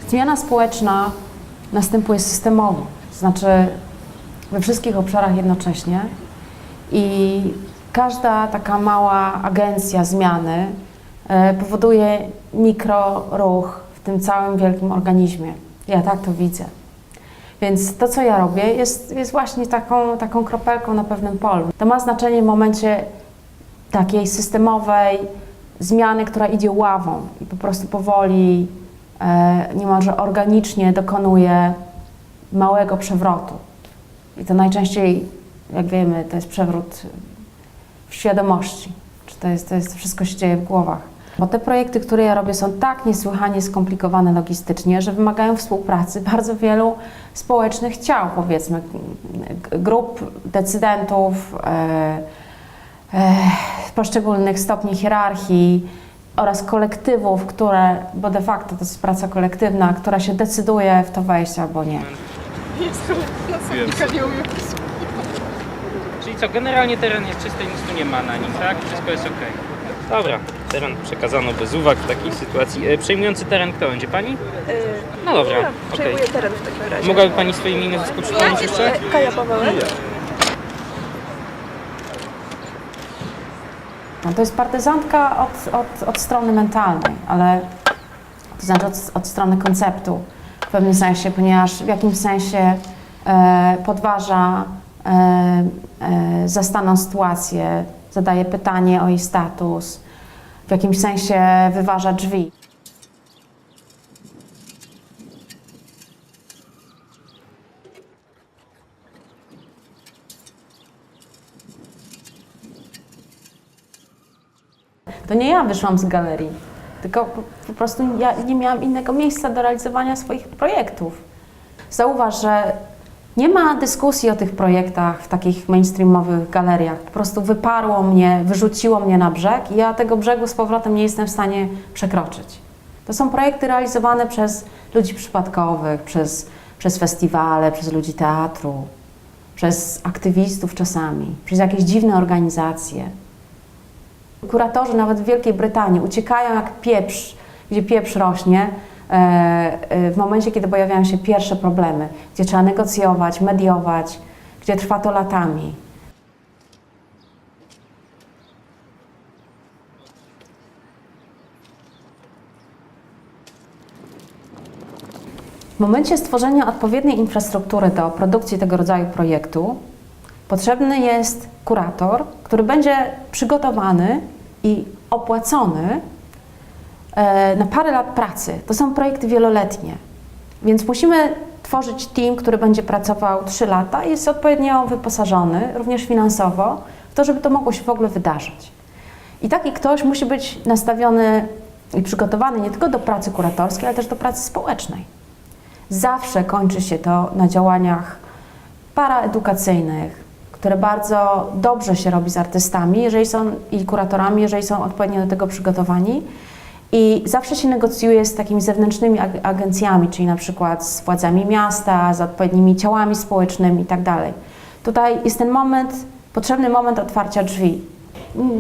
Zmiana społeczna następuje systemowo, to znaczy we wszystkich obszarach jednocześnie i każda taka mała agencja zmiany powoduje mikroruch w tym całym wielkim organizmie. Ja tak to widzę. Więc to, co ja robię, jest właśnie taką kropelką na pewnym polu. To ma znaczenie w momencie takiej systemowej zmiany, która idzie ławą i po prostu powoli, niemalże organicznie dokonuje małego przewrotu. I to najczęściej, jak wiemy, to jest przewrót w świadomości. Czy to jest wszystko się dzieje w głowach. Bo te projekty, które ja robię, są tak niesłychanie skomplikowane logistycznie, że wymagają współpracy bardzo wielu społecznych ciał, powiedzmy, grup decydentów, poszczególnych stopni hierarchii oraz kolektywów, bo de facto to jest praca kolektywna, która się decyduje w to wejść albo nie. Czyli co, generalnie teren jest czysty, nic tu nie ma na nim, tak? Wszystko jest ok. Dobra, teren przekazano bez uwag w takiej sytuacji. Przejmujący teren kto będzie? Pani? No dobra, Ja przejmuję teren w takim razie. Mogłaby Pani swoje imię i nazwisko przypomnieć jeszcze? Kaja Pawełek. No to jest partyzantka od strony mentalnej, ale to znaczy od strony konceptu w pewnym sensie, ponieważ w jakimś sensie podważa zastaną sytuację, zadaje pytanie o jej status, w jakimś sensie wyważa drzwi. To nie ja wyszłam z galerii, tylko po prostu ja nie miałam innego miejsca do realizowania swoich projektów. Zauważ, że nie ma dyskusji o tych projektach w takich mainstreamowych galeriach. Po prostu wyparło mnie, wyrzuciło mnie na brzeg i ja tego brzegu z powrotem nie jestem w stanie przekroczyć. To są projekty realizowane przez ludzi przypadkowych, przez festiwale, przez ludzi teatru, przez aktywistów czasami, przez jakieś dziwne organizacje. Kuratorzy nawet w Wielkiej Brytanii uciekają jak pieprz, gdzie pieprz rośnie, w momencie, kiedy pojawiają się pierwsze problemy, gdzie trzeba negocjować, mediować, gdzie trwa to latami. W momencie stworzenia odpowiedniej infrastruktury do produkcji tego rodzaju projektu potrzebny jest kurator, który będzie przygotowany i opłacony na parę lat pracy. To są projekty wieloletnie, więc musimy tworzyć team, który będzie pracował 3 lata i jest odpowiednio wyposażony, również finansowo, w to, żeby to mogło się w ogóle wydarzyć. I taki ktoś musi być nastawiony i przygotowany nie tylko do pracy kuratorskiej, ale też do pracy społecznej. Zawsze kończy się to na działaniach paraedukacyjnych, które bardzo dobrze się robi z artystami i kuratorami, jeżeli są odpowiednio do tego przygotowani. I zawsze się negocjuje z takimi zewnętrznymi agencjami, czyli na przykład z władzami miasta, z odpowiednimi ciałami społecznymi itd. Tutaj jest ten potrzebny moment otwarcia drzwi.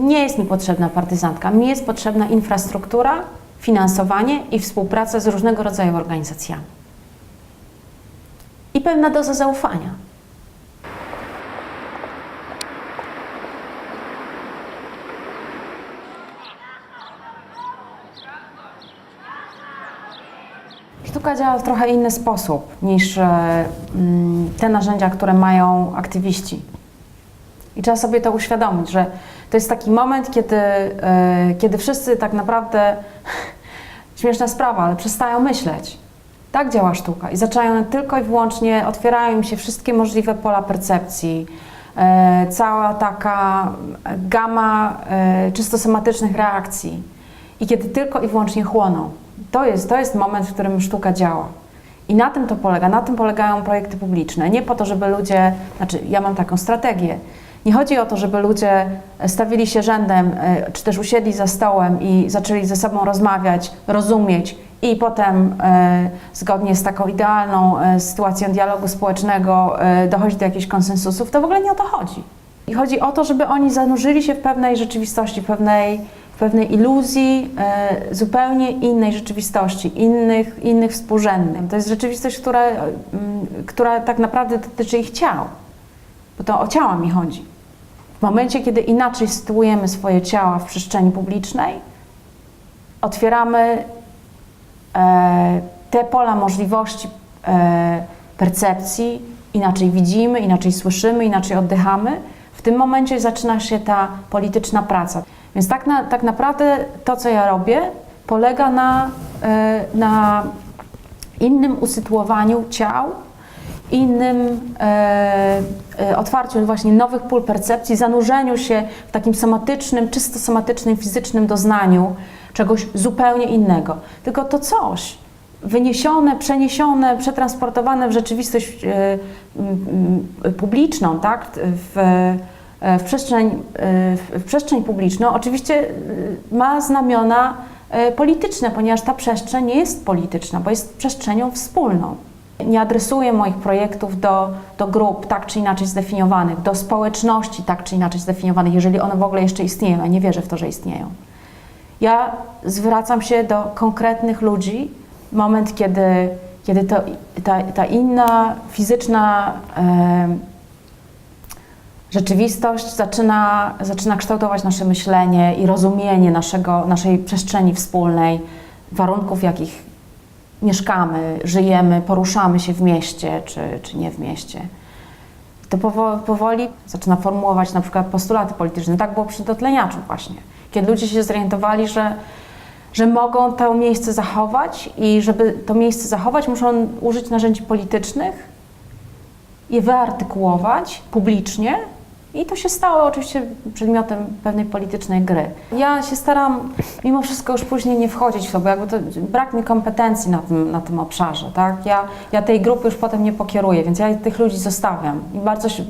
Nie jest mi potrzebna partyzantka, mi jest potrzebna infrastruktura, finansowanie i współpraca z różnego rodzaju organizacjami. I pewna doza zaufania. Sztuka działa w trochę inny sposób niż te narzędzia, które mają aktywiści. I trzeba sobie to uświadomić, że to jest taki moment, kiedy wszyscy tak naprawdę, śmieszna sprawa, ale przestają myśleć. Tak działa sztuka i zaczynają tylko i wyłącznie, otwierają im się wszystkie możliwe pola percepcji, cała taka gama czysto somatycznych reakcji. I kiedy tylko i wyłącznie chłoną. To jest moment, w którym sztuka działa. I na tym to polega, na tym polegają projekty publiczne. Nie po to, żeby ludzie, ja mam taką strategię. Nie chodzi o to, żeby ludzie stawili się rzędem, czy też usiedli za stołem i zaczęli ze sobą rozmawiać, rozumieć i potem zgodnie z taką idealną sytuacją dialogu społecznego dochodzić do jakichś konsensusów. To w ogóle nie o to chodzi. I chodzi o to, żeby oni zanurzyli się w pewnej rzeczywistości, w pewnej iluzji zupełnie innej rzeczywistości, innych współrzędnych. To jest rzeczywistość, która tak naprawdę dotyczy ich ciał, bo to o ciała mi chodzi. W momencie, kiedy inaczej sytuujemy swoje ciała w przestrzeni publicznej, otwieramy te pola możliwości percepcji, inaczej widzimy, inaczej słyszymy, inaczej oddychamy. W tym momencie zaczyna się ta polityczna praca. Więc tak naprawdę to, co ja robię, polega na innym usytuowaniu ciał, innym otwarciu właśnie nowych pól percepcji, zanurzeniu się w takim somatycznym, czysto somatycznym, fizycznym doznaniu czegoś zupełnie innego. Tylko to coś wyniesione, przeniesione, przetransportowane w rzeczywistość publiczną, tak? W przestrzeń publiczną oczywiście ma znamiona polityczne, ponieważ ta przestrzeń nie jest polityczna, bo jest przestrzenią wspólną. Nie adresuję moich projektów do grup tak czy inaczej zdefiniowanych, do społeczności tak czy inaczej zdefiniowanych, jeżeli one w ogóle jeszcze istnieją. Ja nie wierzę w to, że istnieją. Ja zwracam się do konkretnych ludzi w moment, kiedy ta inna fizyczna rzeczywistość zaczyna kształtować nasze myślenie i rozumienie naszej przestrzeni wspólnej, warunków, w jakich mieszkamy, żyjemy, poruszamy się w mieście czy nie w mieście. To powoli zaczyna formułować na przykład postulaty polityczne. Tak było przy dotleniaczu właśnie. Kiedy ludzie się zorientowali, że mogą to miejsce zachować i żeby to miejsce zachować, muszą użyć narzędzi politycznych, je wyartykułować publicznie i to się stało oczywiście przedmiotem pewnej politycznej gry. Ja się staram mimo wszystko już później nie wchodzić w to, bo jakby to brak mi kompetencji na tym obszarze, tak? Ja tej grupy już potem nie pokieruję, więc ja tych ludzi zostawiam i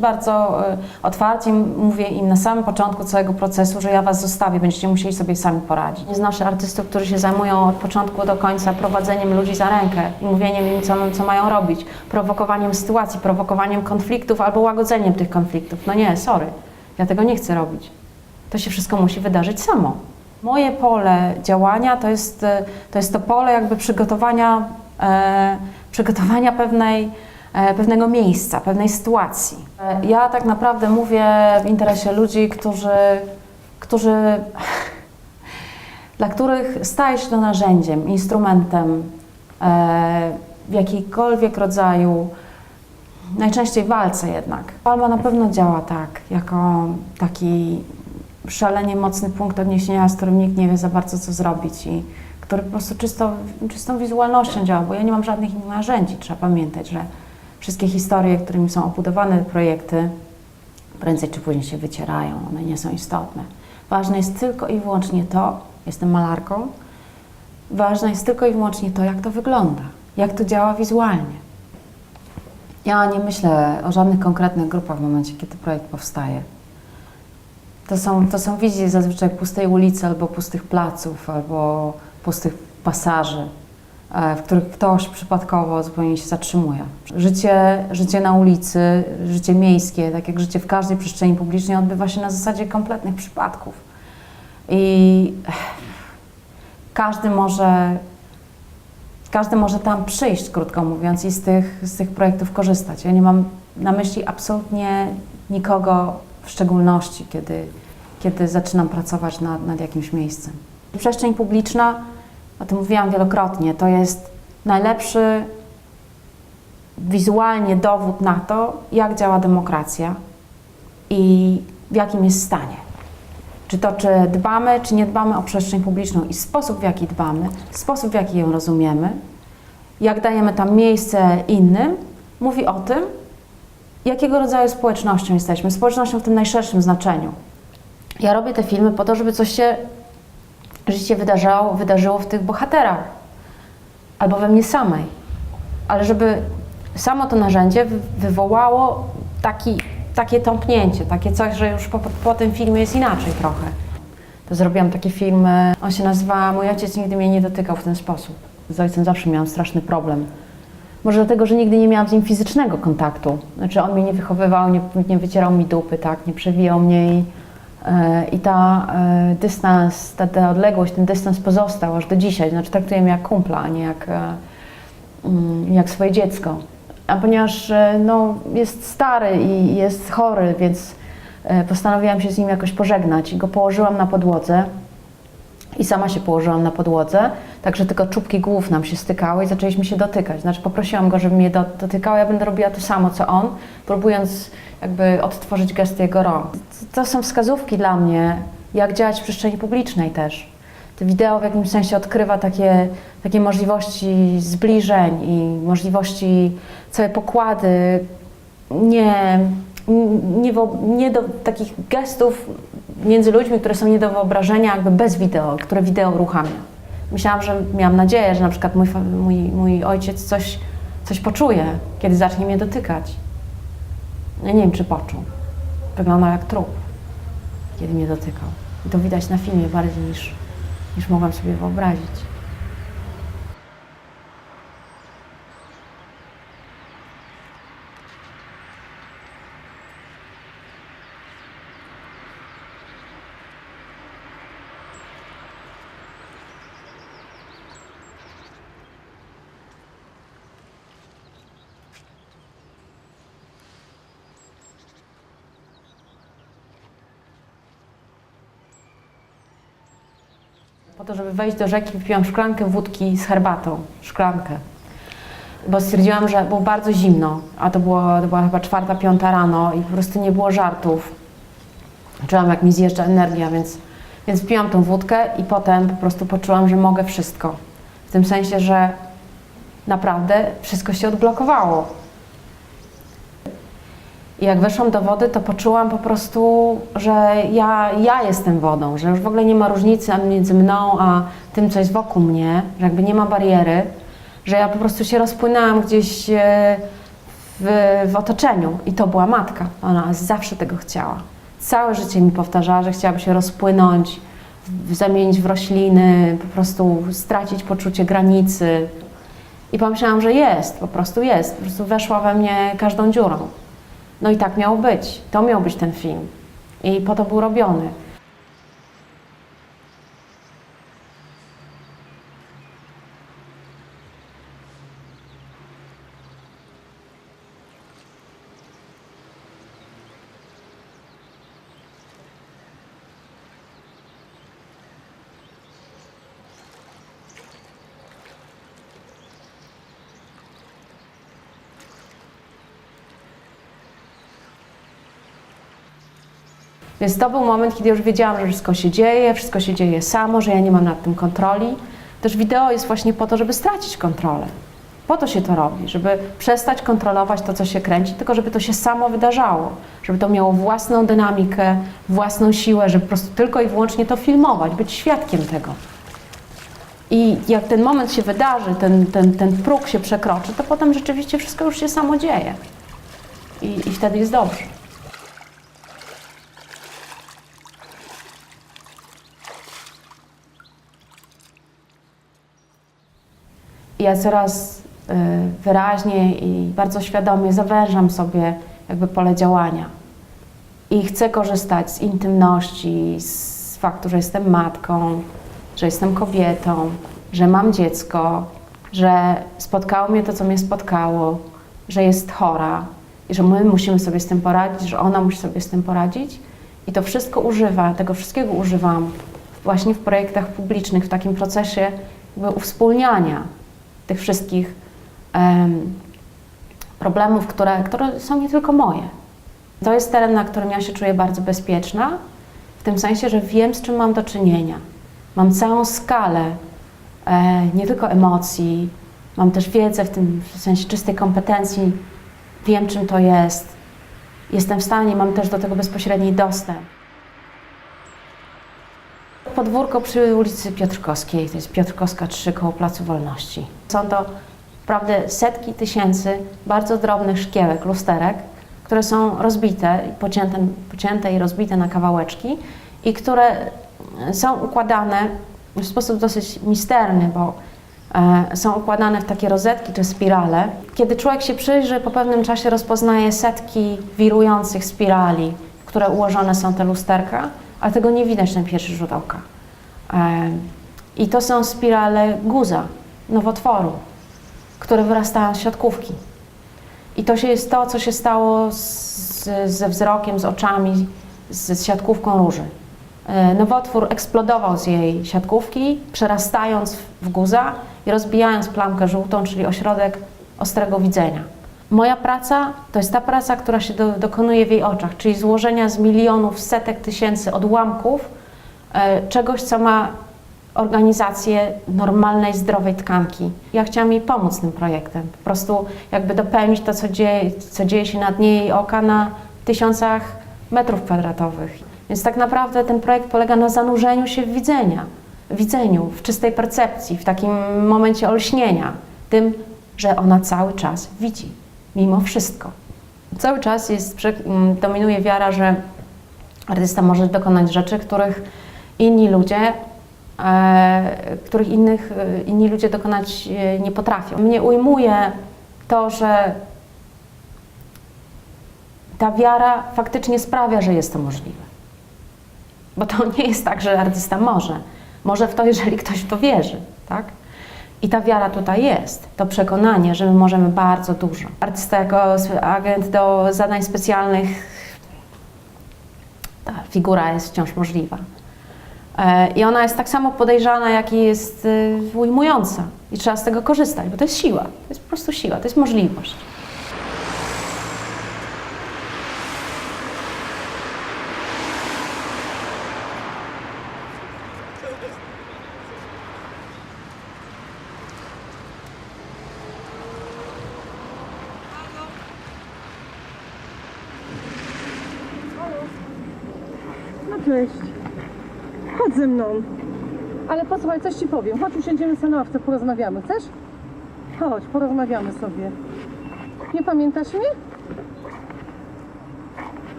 bardzo otwarcie mówię im na samym początku całego procesu, że ja was zostawię, będziecie musieli sobie sami poradzić. Nie znasz artystów, którzy się zajmują od początku do końca prowadzeniem ludzi za rękę i mówieniem im, co mają robić, prowokowaniem sytuacji, prowokowaniem konfliktów albo łagodzeniem tych konfliktów. No nie, sorry. Ja tego nie chcę robić. To się wszystko musi wydarzyć samo. Moje pole działania to jest to pole jakby przygotowania pewnego miejsca, pewnej sytuacji. Ja tak naprawdę mówię w interesie ludzi, dla których staje się to narzędziem, instrumentem w jakikolwiek rodzaju, najczęściej walce jednak. Palma na pewno działa tak, jako taki szalenie mocny punkt odniesienia, z którym nikt nie wie za bardzo co zrobić i który po prostu czystą wizualnością działa, bo ja nie mam żadnych innych narzędzi. Trzeba pamiętać, że wszystkie historie, którymi są obudowane projekty, prędzej czy później się wycierają, one nie są istotne. Ważne jest tylko i wyłącznie to, jestem malarką, ważne jest tylko i wyłącznie to, jak to wygląda, jak to działa wizualnie. Ja nie myślę o żadnych konkretnych grupach w momencie, kiedy projekt powstaje. To są wizje zazwyczaj pustej ulicy, albo pustych placów, albo pustych pasaży, w których ktoś przypadkowo zupełnie się zatrzymuje. Życie na ulicy, życie miejskie, tak jak życie w każdej przestrzeni publicznej, odbywa się na zasadzie kompletnych przypadków. I każdy może tam przyjść, krótko mówiąc, i z tych projektów korzystać. Ja nie mam na myśli absolutnie nikogo w szczególności, kiedy zaczynam pracować nad jakimś miejscem. Przestrzeń publiczna, o tym mówiłam wielokrotnie, to jest najlepszy wizualnie dowód na to, jak działa demokracja i w jakim jest stanie. Czy dbamy, czy nie dbamy o przestrzeń publiczną i sposób, w jaki dbamy, sposób, w jaki ją rozumiemy, jak dajemy tam miejsce innym, mówi o tym, jakiego rodzaju społecznością jesteśmy. Społecznością w tym najszerszym znaczeniu. Ja robię te filmy po to, żeby coś się życie wydarzyło w tych bohaterach. Albo we mnie samej. Ale żeby samo to narzędzie wywołało takie tąpnięcie, takie coś, że już po tym filmie jest inaczej trochę. To zrobiłam taki film, on się nazywa Mój ojciec nigdy mnie nie dotykał w ten sposób. Z ojcem zawsze miałam straszny problem. Może dlatego, że nigdy nie miałam z nim fizycznego kontaktu. Znaczy on mnie nie wychowywał, nie wycierał mi dupy, tak, nie przewijał mnie I ta dystans, ta odległość, ten dystans pozostał aż do dzisiaj. Znaczy traktujemy jak kumpla, a nie jak swoje dziecko. A ponieważ no, jest stary i jest chory, więc postanowiłam się z nim jakoś pożegnać i go położyłam na podłodze. I sama się położyłam na podłodze, tak że tylko czubki głów nam się stykały i zaczęliśmy się dotykać. Znaczy poprosiłam go, żeby mnie dotykał, ja będę robiła to samo, co on, próbując jakby odtworzyć gesty jego rąk. To są wskazówki dla mnie, jak działać w przestrzeni publicznej też. To wideo w jakimś sensie odkrywa takie możliwości zbliżeń i możliwości, całe pokłady, nie do takich gestów między ludźmi, które są nie do wyobrażenia, jakby bez wideo, które wideo uruchamia. Miałam nadzieję, że na przykład mój ojciec coś poczuje, kiedy zacznie mnie dotykać. Ja nie wiem, czy poczuł. Wyglądał jak trup, kiedy mnie dotykał. I to widać na filmie bardziej niż mogłam sobie wyobrazić. Po to, żeby wejść do rzeki, wypiłam szklankę wódki z herbatą. Szklankę. Bo stwierdziłam, że było bardzo zimno, a to była chyba 4, 5 rano i po prostu nie było żartów. Czułam, jak mi zjeżdża energia, więc piłam tą wódkę i potem po prostu poczułam, że mogę wszystko. W tym sensie, że naprawdę wszystko się odblokowało. I jak weszłam do wody, to poczułam po prostu, że ja jestem wodą, że już w ogóle nie ma różnicy między mną a tym, co jest wokół mnie, że jakby nie ma bariery, że ja po prostu się rozpłynęłam gdzieś w otoczeniu. I to była matka. Ona zawsze tego chciała. Całe życie mi powtarzała, że chciałaby się rozpłynąć, zamienić w rośliny, po prostu stracić poczucie granicy. I pomyślałam, że jest, po prostu weszła we mnie każdą dziurą. No i tak miało być. To miał być ten film. I po to był robiony. Więc to był moment, kiedy już wiedziałam, że wszystko się dzieje samo, że ja nie mam nad tym kontroli. Też wideo jest właśnie po to, żeby stracić kontrolę. Po to się to robi, żeby przestać kontrolować to, co się kręci, tylko żeby to się samo wydarzało, żeby to miało własną dynamikę, własną siłę, żeby po prostu tylko i wyłącznie to filmować, być świadkiem tego. I jak ten moment się wydarzy, ten próg się przekroczy, to potem rzeczywiście wszystko już się samo dzieje. I wtedy jest dobrze. I ja coraz wyraźniej i bardzo świadomie zawężam sobie jakby pole działania. I chcę korzystać z intymności, z faktu, że jestem matką, że jestem kobietą, że mam dziecko, że spotkało mnie to, co mnie spotkało, że jest chora i że my musimy sobie z tym poradzić, że ona musi sobie z tym poradzić. I to wszystko tego wszystkiego używam właśnie w projektach publicznych, w takim procesie jakby uwspólniania tych wszystkich problemów, które są nie tylko moje. To jest teren, na którym ja się czuję bardzo bezpieczna, w tym sensie, że wiem, z czym mam do czynienia. Mam całą skalę nie tylko emocji, mam też wiedzę w tym sensie czystej kompetencji, wiem, czym to jest. Jestem w stanie, mam też do tego bezpośredni dostęp. Podwórko przy ulicy Piotrkowskiej, to jest Piotrkowska 3 koło Placu Wolności. Są to naprawdę setki tysięcy bardzo drobnych szkiełek, lusterek, które są rozbite, pocięte i rozbite na kawałeczki i które są układane w sposób dosyć misterny, bo są układane w takie rozetki czy spirale. Kiedy człowiek się przyjrzy, po pewnym czasie rozpoznaje setki wirujących spirali, w które ułożone są te lusterka, ale tego nie widać na pierwszy rzut oka. I to są spirale guza, nowotworu, które wyrastają z siatkówki. I to jest to, co się stało ze wzrokiem, z oczami, z siatkówką róży. Nowotwór eksplodował z jej siatkówki, przerastając w guza i rozbijając plamkę żółtą, czyli ośrodek ostrego widzenia. Moja praca to jest ta praca, która się dokonuje w jej oczach, czyli złożenia z milionów, setek tysięcy odłamków czegoś, co ma organizację normalnej, zdrowej tkanki. Ja chciałam jej pomóc tym projektem, po prostu jakby dopełnić to, co dzieje się na dnie jej oka na tysiącach metrów kwadratowych. Więc tak naprawdę ten projekt polega na zanurzeniu się w widzeniu, w czystej percepcji, w takim momencie olśnienia, tym, że ona cały czas widzi, mimo wszystko. Cały czas dominuje wiara, że artysta może dokonać rzeczy, których inni ludzie dokonać nie potrafią. Mnie ujmuje to, że ta wiara faktycznie sprawia, że jest to możliwe. Bo to nie jest tak, że artysta może. Może w to, jeżeli ktoś w to wierzy, tak? I ta wiara tutaj jest. To przekonanie, że my możemy bardzo dużo. Artysta jako agent do zadań specjalnych, ta figura jest wciąż możliwa. I ona jest tak samo podejrzana, jak i jest ujmująca. I trzeba z tego korzystać, bo to jest siła. To jest po prostu siła, to jest możliwość. No cześć. Chodź ze mną. Ale posłuchaj, coś ci powiem. Chodź, usiądziemy sobie na ławce, porozmawiamy. Chcesz? Chodź, porozmawiamy sobie. Nie pamiętasz mnie?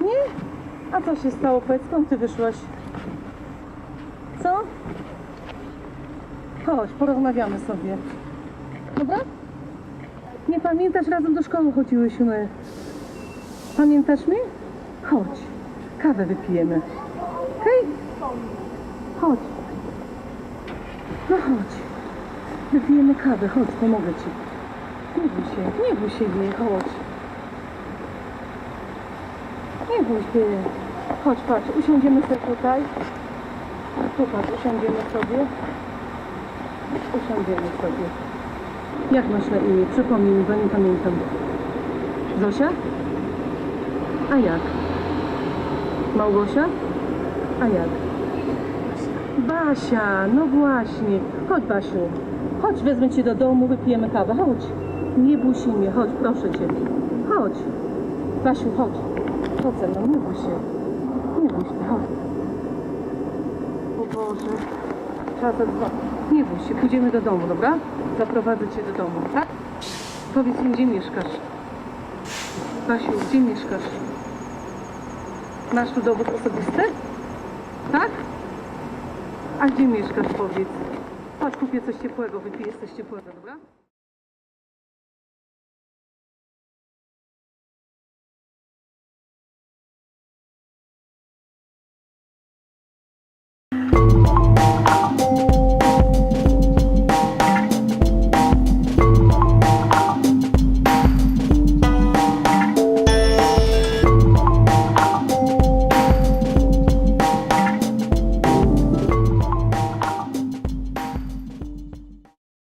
Nie? A co się stało? Powiedz, skąd ty wyszłaś? Co? Chodź, porozmawiamy sobie. Dobra? Nie pamiętasz? Razem do szkoły chodziłyśmy. Pamiętasz mnie? Chodź. Kawę wypijemy. Hej? Chodź. No chodź. Wypijemy kawę. Chodź, pomogę ci. Nie bój się jej. Chodź. Nie bój się. Chodź, patrz. Usiądziemy sobie tutaj. Popatrz, usiądziemy sobie. Usiądziemy sobie. Jak masz na imię? Przypomnij mi, bo nie pamiętam. Zosia? A jak? Małgosia? A jak? Basia, no właśnie. Chodź, Basiu. Chodź, wezmę cię do domu, wypijemy kawę. Chodź. Nie bój się mnie, chodź, proszę cię. Chodź. Basiu, chodź. Chodź ze mną, nie bój się. Nie bój się, chodź. O Boże. Trzeba zadzwonić. Nie bój się, pójdziemy do domu, dobra? Zaprowadzę cię do domu, tak? Powiedz mi, gdzie mieszkasz. Basiu, gdzie mieszkasz? Masz tu dowód osobisty? Tak? A gdzie mieszkasz, powiedz? Chodź, kupię coś ciepłego, wypiję coś ciepłego, dobra?